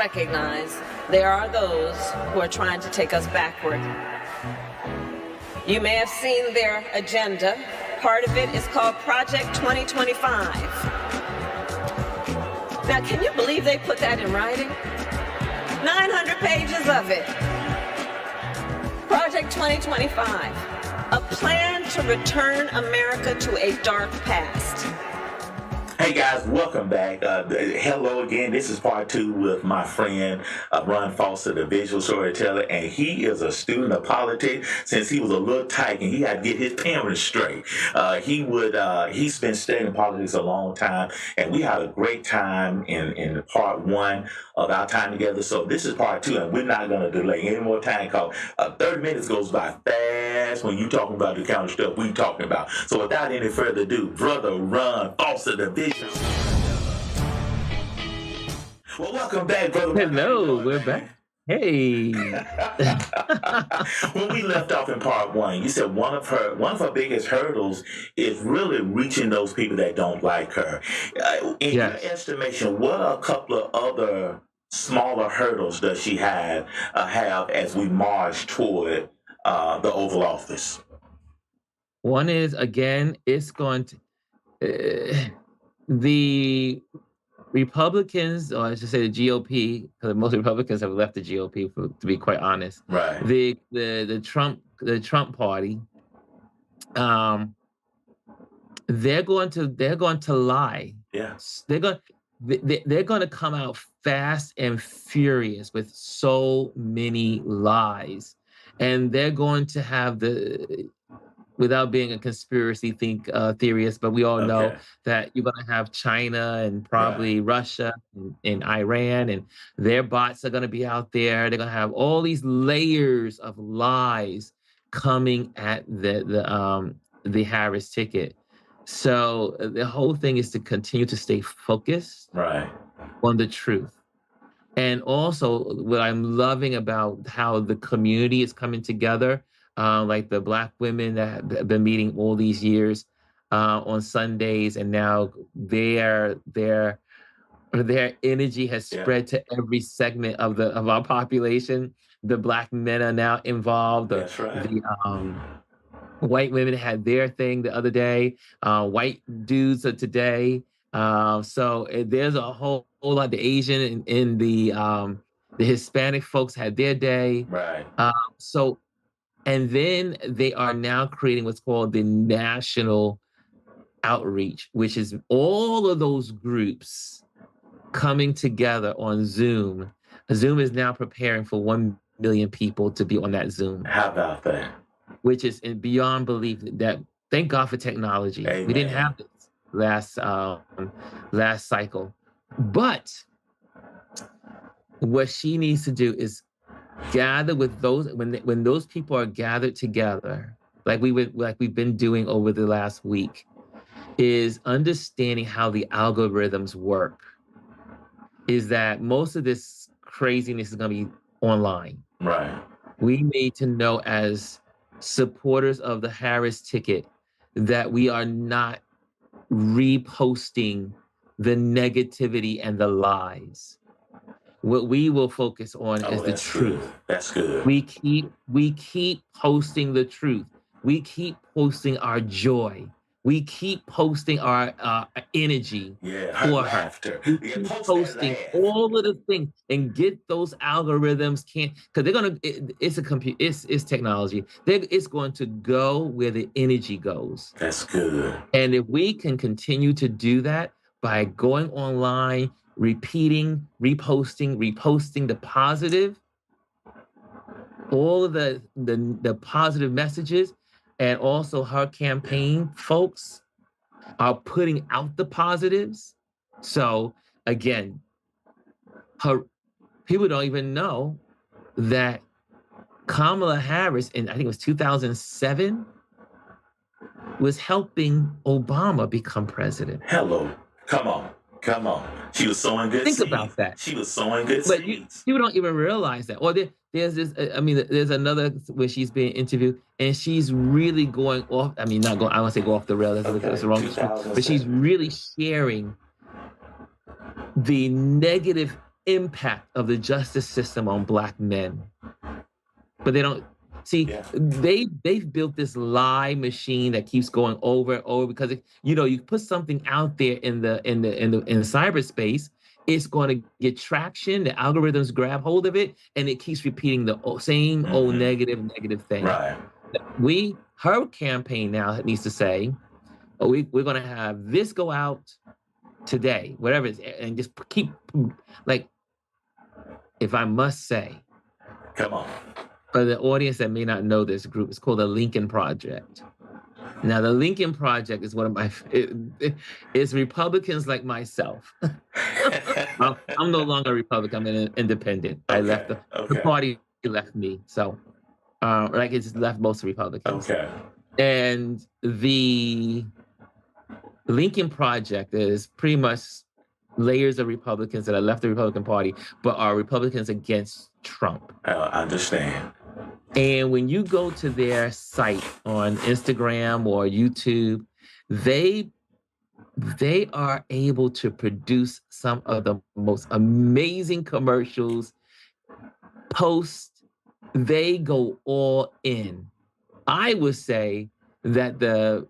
recognize there are those who are trying to take us backward. You may have seen their agenda. Part of it is called Project 2025. Now, can you believe they put that in writing? 900 pages of it. Project 2025, a plan to return America to a dark past. Hey guys, welcome back. Hello again. This is part 2 with my friend Ron Foster, the visual storyteller, and he is a student of politics since he was a little tyke and he had to get his parents straight. He's been studying politics a long time, and we had a great time in part 1 of our time together. So this is part 2, and we're not going to delay any more time because 30 minutes goes by fast when you talking about the kind of stuff we talking about. So without any further ado, brother Ron Foster, the visual. Well, welcome back, brother. Hello, we're back. Hey. When we left off in part 1, you said one of her biggest hurdles is really reaching those people that don't like her. In your estimation, what are a couple of other smaller hurdles does she have as we march toward the Oval Office? One is, again, it's going to the Republicans, or I should say the GOP, because most Republicans have left the GOP, to be quite honest. Right. The Trump party, they're going to lie. Yes. They're going to come out fast and furious with so many lies, and they're going to have without being a conspiracy theorist, but we all know that you're going to have China and probably Russia and Iran, and their bots are going to be out there. They're going to have all these layers of lies coming at the Harris ticket. So the whole thing is to continue to stay focused on the truth. And also what I'm loving about how the community is coming together, like the Black women that have been meeting all these years on Sundays, and now their energy has spread to every segment of our population. The Black men are now involved. That's right. The white women had their thing the other day. White dudes are today. So there's a whole lot. The Asian and the Hispanic folks had their day. Right. And then they are now creating what's called the national outreach, which is all of those groups coming together on Zoom. Zoom is now preparing for 1 million people to be on that Zoom. How about that? Which is beyond belief. That thank God for technology. Amen. We didn't have this last cycle. But what she needs to do is gather with those when those people are gathered together, like we've been doing over the last week, is understanding how the algorithms work. Is that most of this craziness is going to be online. Right. We need to know as supporters of the Harris ticket that we are not reposting the negativity and the lies. What we will focus on is the truth. Good. That's good. We keep posting the truth. We keep posting our joy. We keep posting our energy for her. We keep posting all of the things and get those algorithms because they're gonna. It's a computer. It's technology. It's going to go where the energy goes. That's good. And if we can continue to do that by going online, repeating, reposting the positive, all of the positive messages, and also her campaign folks are putting out the positives. So again, people don't even know that Kamala Harris, in I think it was 2007, was helping Obama become president. Hello, come on. She was sowing good seeds. Think about that. She was sowing good seeds. People don't even realize that. Or there's this, there's another where she's being interviewed and she's really going off. I mean, not going, I don't want to say go off the rail. That's the wrong. But she's really sharing the negative impact of the justice system on Black men. But they don't see. Yeah. They've built this lie machine that keeps going over and over because you put something out there in cyberspace, it's going to get traction. The algorithms grab hold of it, and it keeps repeating the same old negative thing. Right. Her campaign now needs to say, we're going to have this go out today, whatever it is, and just keep, like, if I must say, come on. for the audience that may not know this group, it's called the Lincoln Project. Now, the Lincoln Project is one of my, it's Republicans like myself. I'm no longer a Republican, I'm an independent. Okay. I left the party left me. So, like it just left most Republicans. Okay. And the Lincoln Project is pretty much layers of Republicans that have left the Republican Party, but are Republicans against Trump. I understand. And when you go to their site on Instagram or YouTube, they are able to produce some of the most amazing commercials, posts. They go all in. I would say that the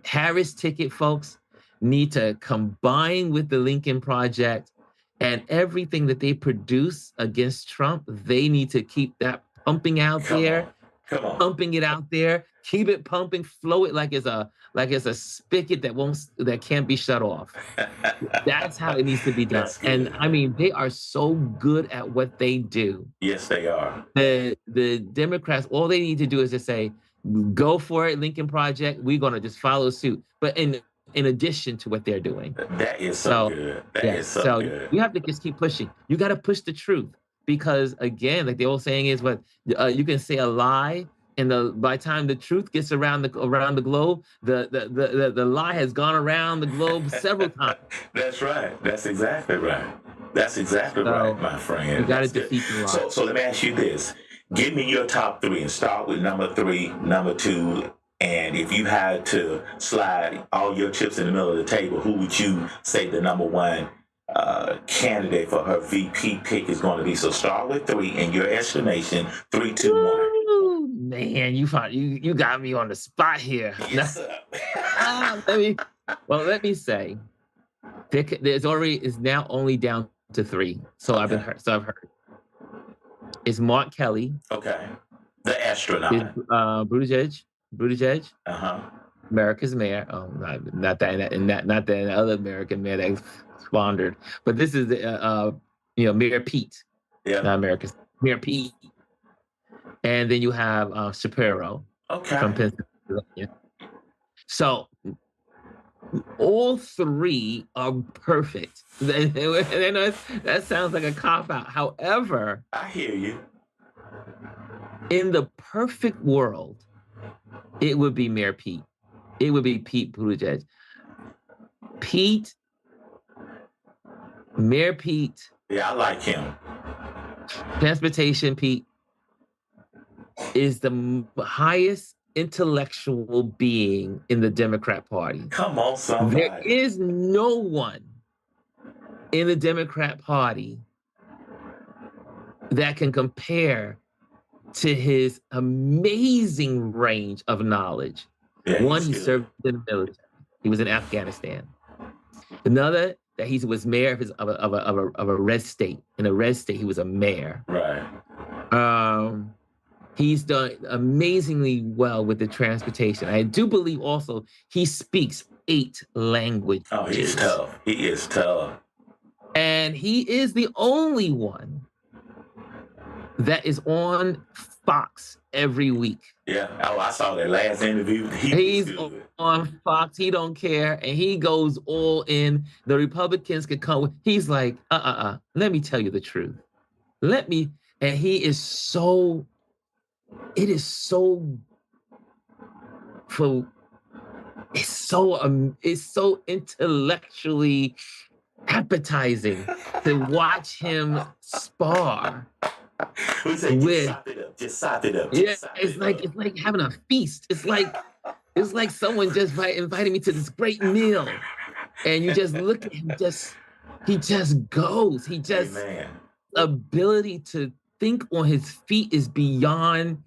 Harris ticket folks need to combine with the Lincoln Project, and everything that they produce against Trump, they need to keep that pumping out there, pumping it out there, keep it pumping, flow it like it's a spigot that can't be shut off. That's how it needs to be done. And I mean, they are so good at what they do. Yes, they are. The Democrats, all they need to do is just say, go for it, Lincoln Project. We're gonna just follow suit. But in addition to what they're doing. That is so good. That is so good. You have to just keep pushing. You got to push the truth. Because again, like the old saying is, what you can say a lie, and by the time the truth gets around the globe, the lie has gone around the globe several times. That's right. That's exactly right. That's exactly right, my friend. You got to defeat the lie. So let me ask you this: give me your top three, and start with number 3, number 2. And if you had to slide all your chips in the middle of the table, who would you say the number 1 candidate for her VP pick is going to be? So start with 3 in your estimation. 3, 2, 1. Ooh, man, you got me on the spot here. Yes, sir. Let me say, it's now only down to 3. So I've heard. It's Mark Kelly. Okay. The astronaut. It's Buttigieg. America's mayor. Oh, not that other American mayor that squandered. But this is Mayor Pete. Yeah. Not America's Mayor Pete. And then you have Shapiro. Okay. From Pennsylvania. So all 3 are perfect. That sounds like a cop-out. However, I hear you. In the perfect world, it would be Mayor Pete. It would be Pete Buttigieg. Mayor Pete. Yeah, I like him. Transportation Pete is the highest intellectual being in the Democrat Party. Come on, somebody. There is no one in the Democrat Party that can compare to his amazing range of knowledge. Yeah, one, he served in the military. He was in Afghanistan. Another, that he was mayor of a red state. In a red state, he was a mayor. Right. He's done amazingly well with the transportation. I do believe also he speaks 8 languages. Oh, he is tough. He is tough. And he is the only one that is on Fox every week. Yeah. Oh, I saw that last interview. He's on Fox. He don't care. And he goes all in. The Republicans could come with, he's like, let me tell you the truth. And he is so, it's so intellectually appetizing to watch him spar. Just sop it up. It's like having a feast. It's like someone just invited me to this great meal, and you just look at him. He just goes. He just. Amen. ability to think on his feet is beyond,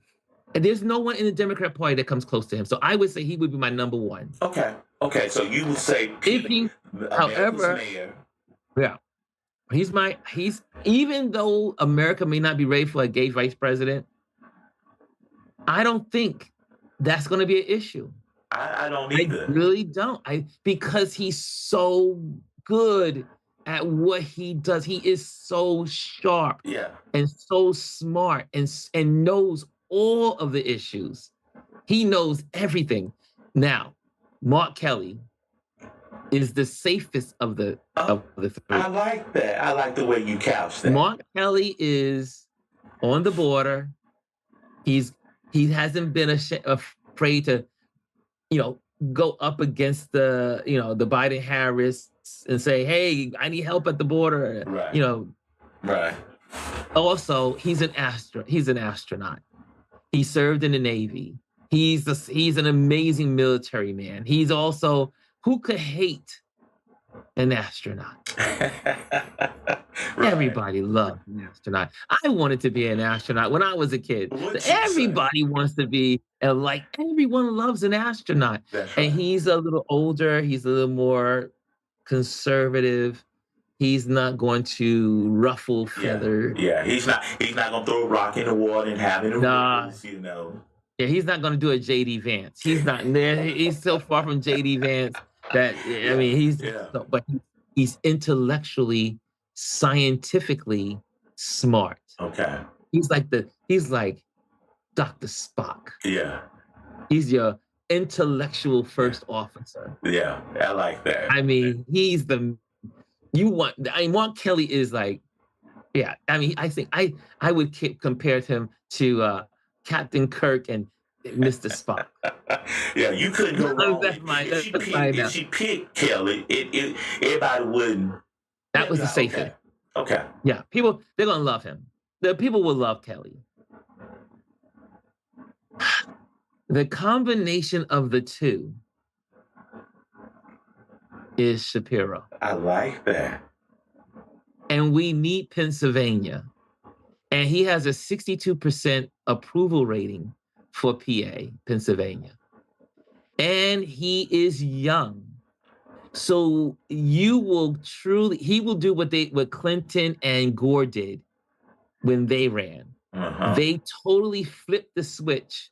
and there's no one in the Democrat Party that comes close to him. So I would say he would be my number one. Okay. Okay. So you would say If Pete, he, America's however, mayor. yeah, he's even though America may not be ready for a gay vice president, I don't think that's going to be an issue. I don't I either. really don't. Because he's so good at what he does. He is so sharp Yeah. and so smart and knows all of the issues. He knows everything. Now, Mark Kelly is the safest of the three. I like that. I like the way you couched that. Mark Kelly is on the border. He hasn't been afraid to, go up against the Biden Harris and say, hey, I need help at the border. Right. Right. Also, he's an astronaut. He served in the Navy. He's an amazing military man. He's also, who could hate an astronaut? Right. Everybody loved an astronaut. I wanted to be an astronaut when I was a kid. Everybody wants to be, like everyone loves an astronaut. That's right. And he's a little older. He's a little more conservative. He's not going to ruffle feathers. Yeah, he's not going to throw a rock in the water and have it rules, Yeah, he's not going to do a JD Vance. He's not there. He's so far from JD Vance that but he's intellectually, scientifically smart. Okay. He's like Dr. Spock. Yeah. He's your intellectual first officer. Yeah, I like that. I mean, Mark Kelly is like, yeah. I mean, I think I would compare him to Captain Kirk and Mr. Spock. Yeah, you couldn't go wrong. If she picked Kelly, everybody wouldn't. That was the safest. Okay. Yeah, they're gonna love him. The people will love Kelly. The combination of the two is Shapiro. I like that. And we need Pennsylvania. And he has a 62% approval rating for PA, Pennsylvania. And he is young. So he will do what Clinton and Gore did when they ran. Uh-huh. They totally flipped the switch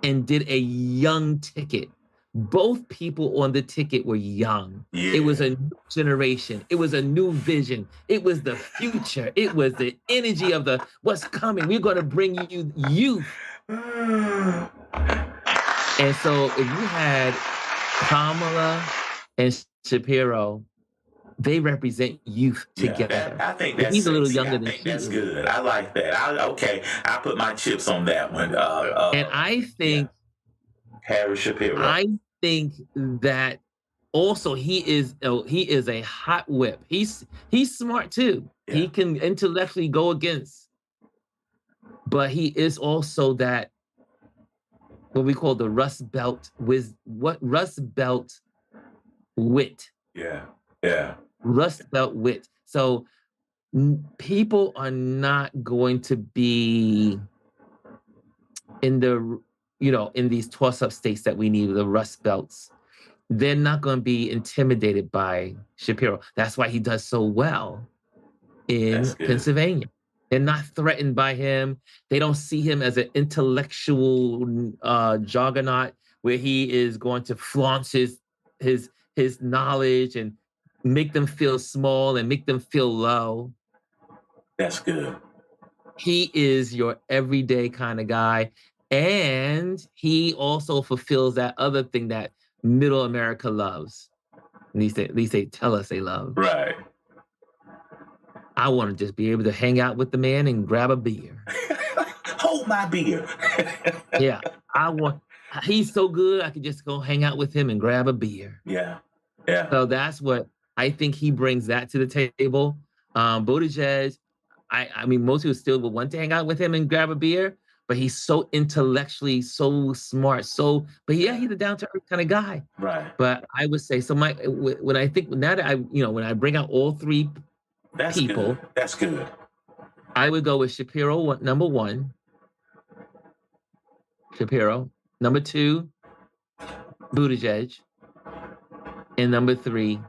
and did a young ticket. Both people on the ticket were young. Yeah. It was a new generation. It was a new vision. It was the future. It was the energy of what's coming. We're going to bring you youth. And so if you had Kamala and Shapiro, they represent youth together. I think that's he's a little younger than she is. That's good. I like that. I put my chips on that one. And I think Harris Shapiro. I think that also he is a hot whip. He's smart too. Yeah. He can intellectually go against, but he is also that what we call the Rust Belt wit. Yeah. Rust Belt wit. So people are not going to be in these toss-up states that we need, the Rust Belts. They're not going to be intimidated by Shapiro. That's why he does so well in Pennsylvania. They're not threatened by him. They don't see him as an intellectual juggernaut where he is going to flaunt his knowledge and make them feel small and make them feel low. That's good. He is your everyday kind of guy. And he also fulfills that other thing that middle America loves. At least they tell us they love. Right. I want to just be able to hang out with the man and grab a beer. Hold my beer. Yeah. He's so good, I could just go hang out with him and grab a beer. Yeah. So that's what I think he brings that to the table. Buttigieg, I mean, most people still would want to hang out with him and grab a beer, but he's so intellectually, so smart, but he's a down-to-earth kind of guy. Right. But I would say, so when I bring out all three That's people. good. That's good. I would go with Shapiro, number one. Shapiro. Number two, Buttigieg. And number three,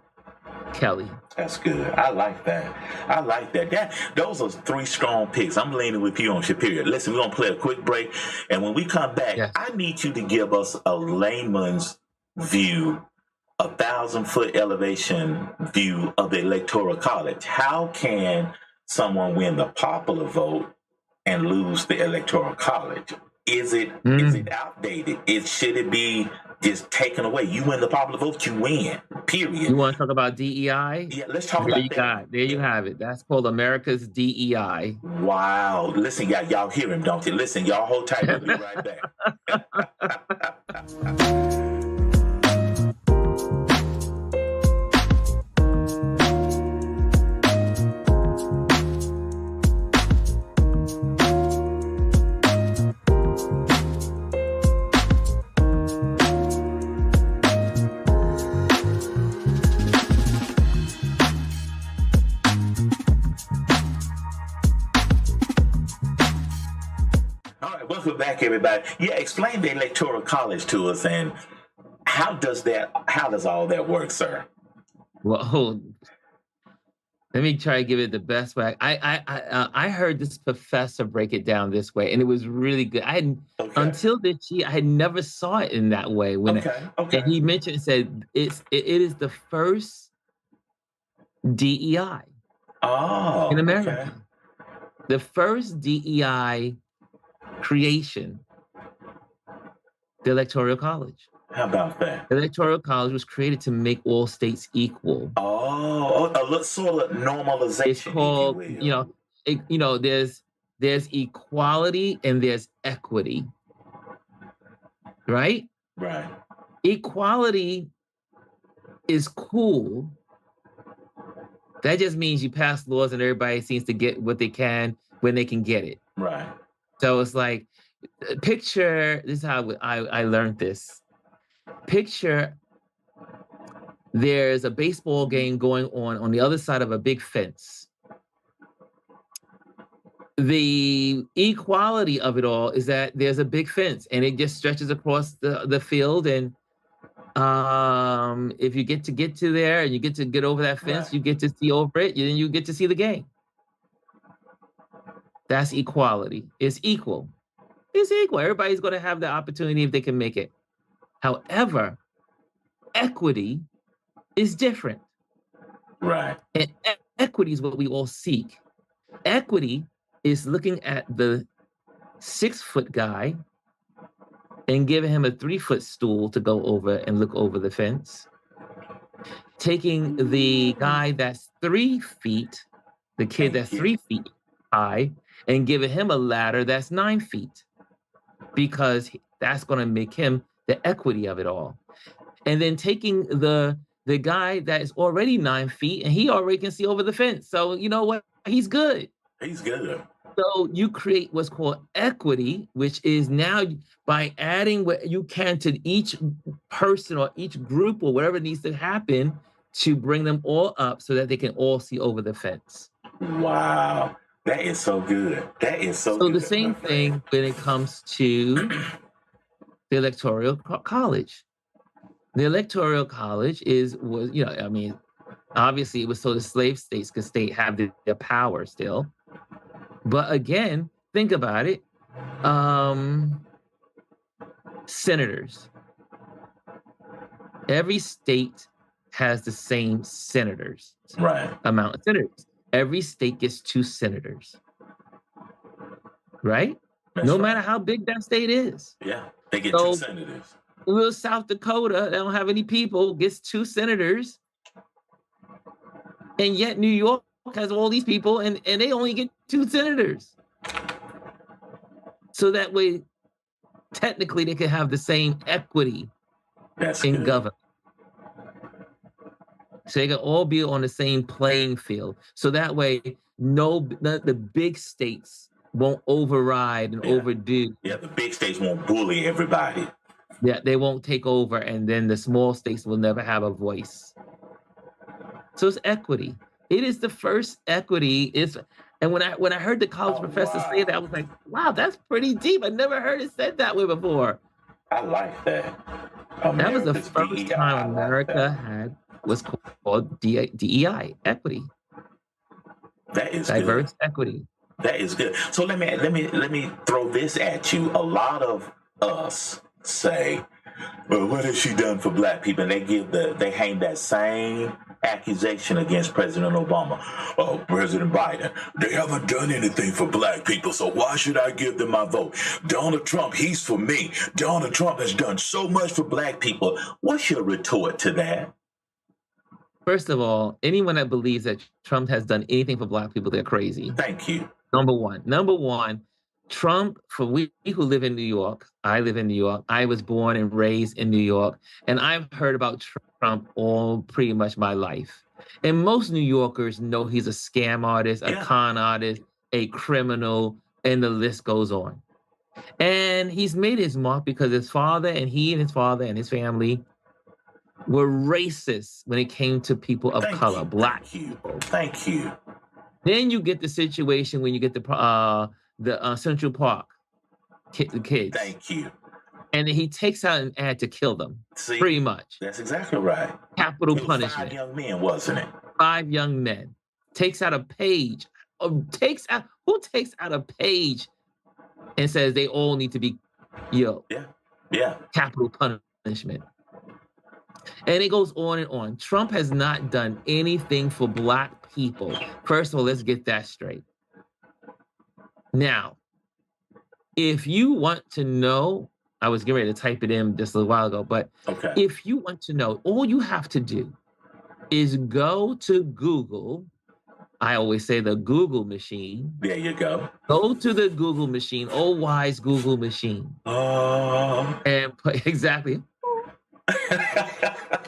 Kelly. That's good. I like that. I like that. Those are three strong picks. I'm leaning with you on Shapiro. Listen, we're gonna play a quick break, and when we come back, Yes. I need you to give us a layman's view, 1,000-foot elevation view of the Electoral College. How can someone win the popular vote and lose the Electoral College? Is it outdated? Should it be just taken away? You win the popular vote, you win. Period. You want to talk about DEI? Yeah, let's talk There about you that. got. There you have it. That's called America's DEI. Wow. Listen, y'all hear him, don't you? Listen, y'all hold tight. We'll be right back. All right, welcome back, everybody. Yeah, explain the Electoral College to us, and how does all that work, sir? Well, let me try to give it the best way. I heard this professor break it down this way, and it was really good. Until this year, I had never saw it in that way. And he mentioned and said it is the first DEI in America. Okay. The first DEI creation, the Electoral College. How about that? The Electoral College was created to make all states equal. A sort of normalization. It's called, there's equality and there's equity, right? Right. Equality is cool. That just means you pass laws and everybody seems to get what they can when they can get it. Right. So it's like, picture, this is how I learned this. Picture there's a baseball game going on the other side of a big fence. The equality of it all is that there's a big fence and it just stretches across the field. And if you get to there and you get to get over that fence, right, you get to see over it, then you get to see the game. That's equality. It's equal. It's equal. Everybody's going to have the opportunity if they can make it. However, equity is different. Right. And equity is what we all seek. Equity is looking at the 6-foot guy and giving him a 3-foot stool to go over and look over the fence. Taking the guy that's 3 feet, the kid that's 3 feet high, and giving him a ladder that's 9 feet, because that's going to make him the equity of it all. And then taking the guy that is already 9 feet and he already can see over the fence. So you know what? He's good. He's good. So you create what's called equity, which is now by adding what you can to each person or each group or whatever needs to happen to bring them all up so that they can all see over the fence. Wow. That is so good. That is so good. So the same thing when it comes to the Electoral College. The Electoral College obviously it was so the slave states could have their power still. But again, think about it. Senators. Every state has the same senators. Right. Amount of senators. Every state gets 2 senators. Right? No matter how big that state is. Yeah. They get 2 senators. Little South Dakota, they don't have any people, gets 2 senators. And yet New York has all these people and they only get 2 senators. So that way, technically, they can have the same equity in government. So they can all be on the same playing field. So that way, the big states won't override and overdo. Yeah, the big states won't bully everybody. Yeah, they won't take over, and then the small states will never have a voice. So it's equity. It is the first equity. And when I heard the college professor say that, I was like, wow, that's pretty deep. I never heard it said that way before. I like that. That was the America's first DEI. time I like America that. had was called DEI, equity, That is diverse good. equity. That is good. So let me throw this at you. A lot of us say, well, what has she done for black people? And they hang that same accusation against President Obama. Oh, President Biden, they haven't done anything for black people, so why should I give them my vote? Donald Trump, he's for me. Donald Trump has done so much for black people. What's your retort to that? First of all, anyone that believes that Trump has done anything for black people, they're crazy. Thank you. Number one, Trump, for we who live in New York, I live in New York. I was born and raised in New York, and I've heard about Trump all pretty much my life. And most New Yorkers know he's a scam artist, a con artist, a criminal, and the list goes on. And he's made his mark because his father and his father and his family were racist when it came to people of color, black people. Thank you. Then you get the situation when you get the Central Park the kids. Thank you. And then he takes out an ad to kill them. See, pretty much. That's exactly right. Capital punishment. 5 young men, wasn't it? 5 young men. Takes out a page. Who takes out a page and says they all need to be Yeah. capital punishment. And it goes on and on. Trump has not done anything for black people. First of all, let's get that straight. Now, if you want to know, I was getting ready to type it in just a little while ago, but if you want to know, all you have to do is go to Google. I always say the Google machine. There you go. Go to the Google machine, old wise Google machine. And put exactly.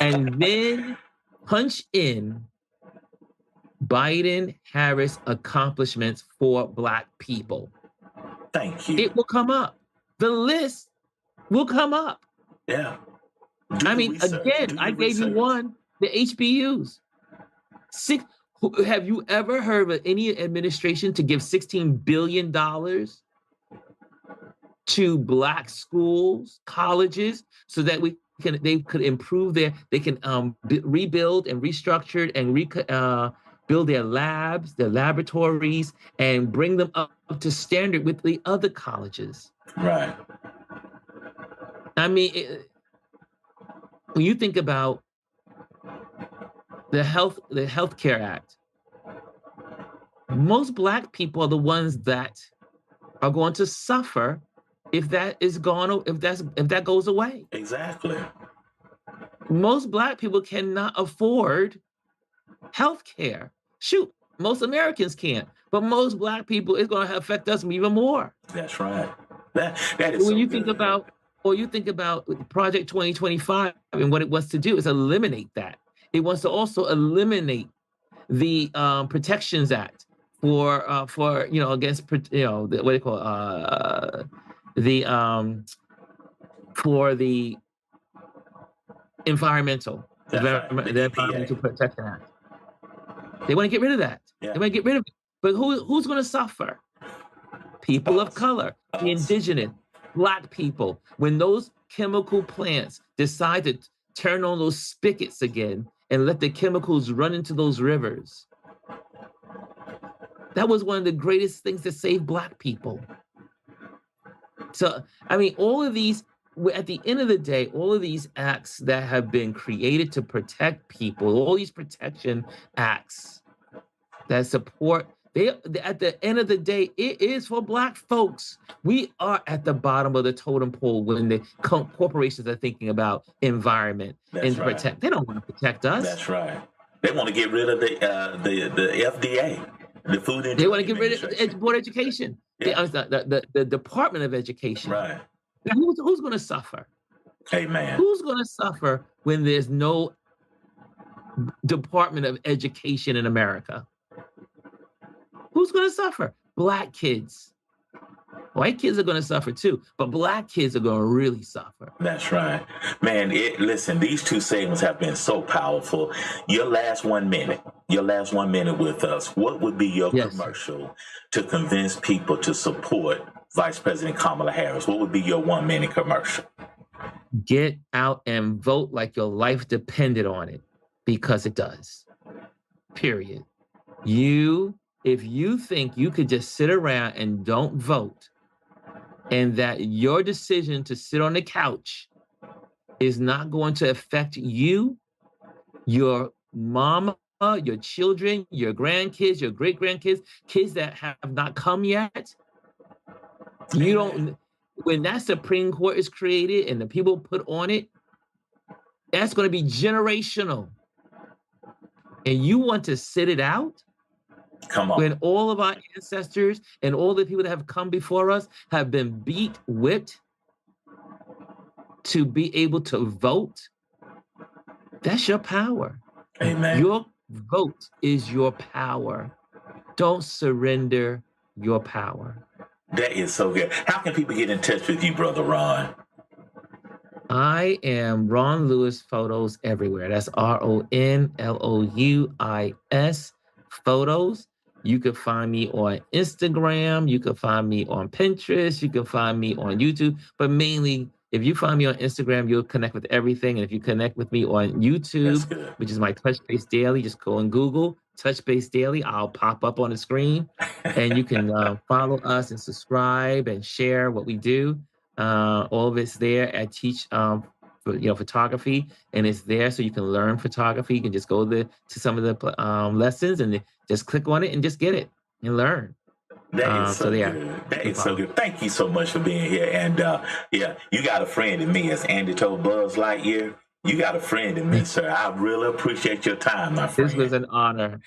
And then punch in Biden-Harris accomplishments for black people. Thank you. It will come up. The list will come up. Yeah. I mean, again, I gave you one, the HBUs. Have you ever heard of any administration to give $16 billion to black schools, colleges, so that they could improve they can rebuild and restructure and build their labs, their laboratories, and bring them up to standard with the other colleges. Right. I mean, when you think about the Healthcare Act, most black people are the ones that are going to suffer if that goes away. Exactly. Most black people cannot afford health care. Shoot, most Americans can't, but most black people, it's going to affect us even more. That's right. That is when you think about Project 2025 and what it wants to do is eliminate that. It wants to also eliminate the Protections Act for against for the environmental Protection Act. They want to get rid of that. Yeah. They want to get rid of it. But who's going to suffer? People of color, the indigenous, black people. When those chemical plants decide to turn on those spigots again and let the chemicals run into those rivers, that was one of the greatest things to save black people. So, I mean, all of these, at the end of the day, all of these acts that have been created to protect people, all these protection acts that support, at the end of the day, it is for black folks. We are at the bottom of the totem pole when the corporations are thinking about environment and protect. They don't want to protect us. That's right. They want to get rid of the FDA, the Food and Drug Administration. They want to get rid of Board of Education, the Department of Education. Right. Now, who's going to suffer? Amen. Who's going to suffer when there's no Department of Education in America? Who's going to suffer? Black kids. White kids are going to suffer too, but Black kids are going to really suffer. That's right. Man, listen, these two segments have been so powerful. Your last 1 minute, with us, what would be your Yes. commercial to convince people to support Vice President Kamala Harris? What would be your 1 minute commercial? Get out and vote like your life depended on it, because it does. Period. If you think you could just sit around and don't vote, and that your decision to sit on the couch is not going to affect you, your mama, your children, your grandkids, your great-grandkids, kids that have not come yet, you don't, when that Supreme Court is created and the people put on it, that's going to be generational. And you want to sit it out? Come on. When all of our ancestors and all the people that have come before us have been beat, whipped to be able to vote, that's your power. Amen. Your vote is your power. Don't surrender your power. That is so good. How can people get in touch with you, Brother Ron? I am Ron Lewis Photos everywhere. That's RONLOUIS Photos. You can find me on Instagram. You can find me on Pinterest. You can find me on YouTube. But mainly, if you find me on Instagram, you'll connect with everything. And if you connect with me on YouTube, which is my Touch Base Daily, just go and Google Touch Base Daily. I'll pop up on the screen. And you can follow us and subscribe and share what we do. All of it's there. I teach photography, and it's there so you can learn photography. You can just go to some of the lessons and just click on it and just get it and learn. That is so good. That is so good. Thank you so much for being here. And you got a friend in me, as Andy told Buzz Lightyear. You got a friend in me, sir. I really appreciate your time, my friend. This was an honor.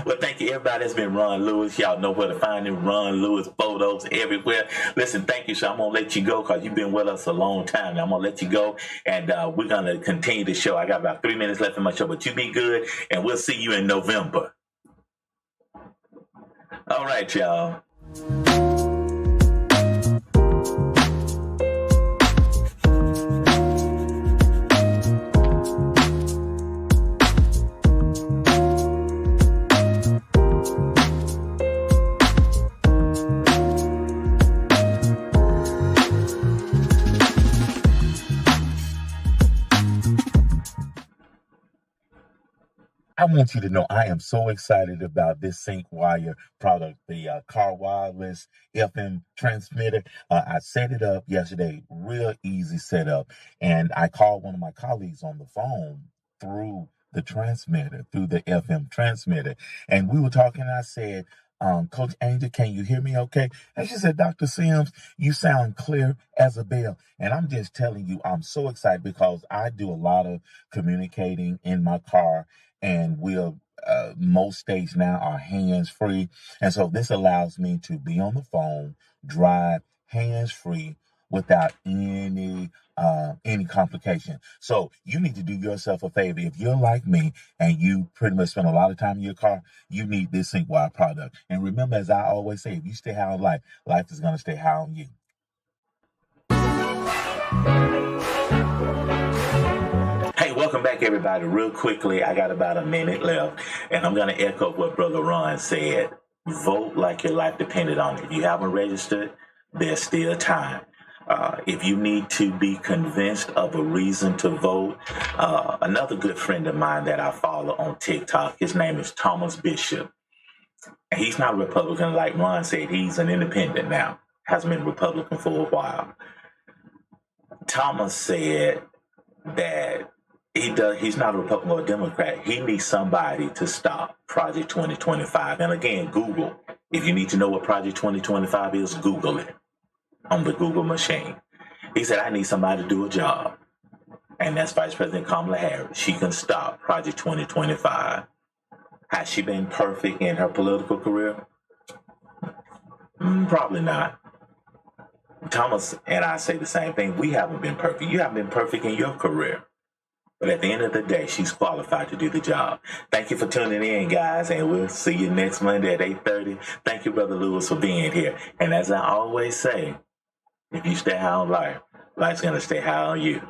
Well, thank you, everybody. That's been Ron Lewis. Y'all know where to find him. Ron Lewis Photos everywhere. Listen, thank you, sir. I'm going to let you go because you've been with us a long time. I'm going to let you go, and we're going to continue the show. I got about 3 minutes left in my show, but you be good, and we'll see you in November. All right, y'all. I want you to know I am so excited about this SyncWire product, the Car Wireless FM transmitter. I set it up yesterday, real easy setup, and I called one of my colleagues on the phone through the transmitter, through the FM transmitter, and we were talking. And I said, Coach Angel, can you hear me okay? And she said, Dr. Sims, you sound clear as a bell. And I'm just telling you, I'm so excited because I do a lot of communicating in my car, and most states now are hands-free. And so this allows me to be on the phone, drive hands-free without any complication. So you need to do yourself a favor. If you're like me and you pretty much spend a lot of time in your car, you need this SyncWire product. And remember, as I always say, if you stay high on life, life is going to stay high on you. Hey, welcome back, everybody. Real quickly, I got about a minute left, and I'm going to echo what Brother Ron said. Vote like your life depended on it. If you haven't registered, there's still time. If you need to be convinced of a reason to vote, another good friend of mine that I follow on TikTok, his name is Thomas Bishop. And he's not a Republican. Like Ron said, he's an independent now. Hasn't been Republican for a while. Thomas said that he's not a Republican or a Democrat. He needs somebody to stop Project 2025. And again, Google. If you need to know what Project 2025 is, Google it on the Google machine. He said, I need somebody to do a job. And that's Vice President Kamala Harris. She can stop Project 2025. Has she been perfect in her political career? Probably not. Thomas and I say the same thing. We haven't been perfect. You haven't been perfect in your career. But at the end of the day, she's qualified to do the job. Thank you for tuning in, guys, and we'll see you next Monday at 8:30. Thank you, Brother Lewis, for being here. And as I always say, if you stay high on life, life's going to stay high on you.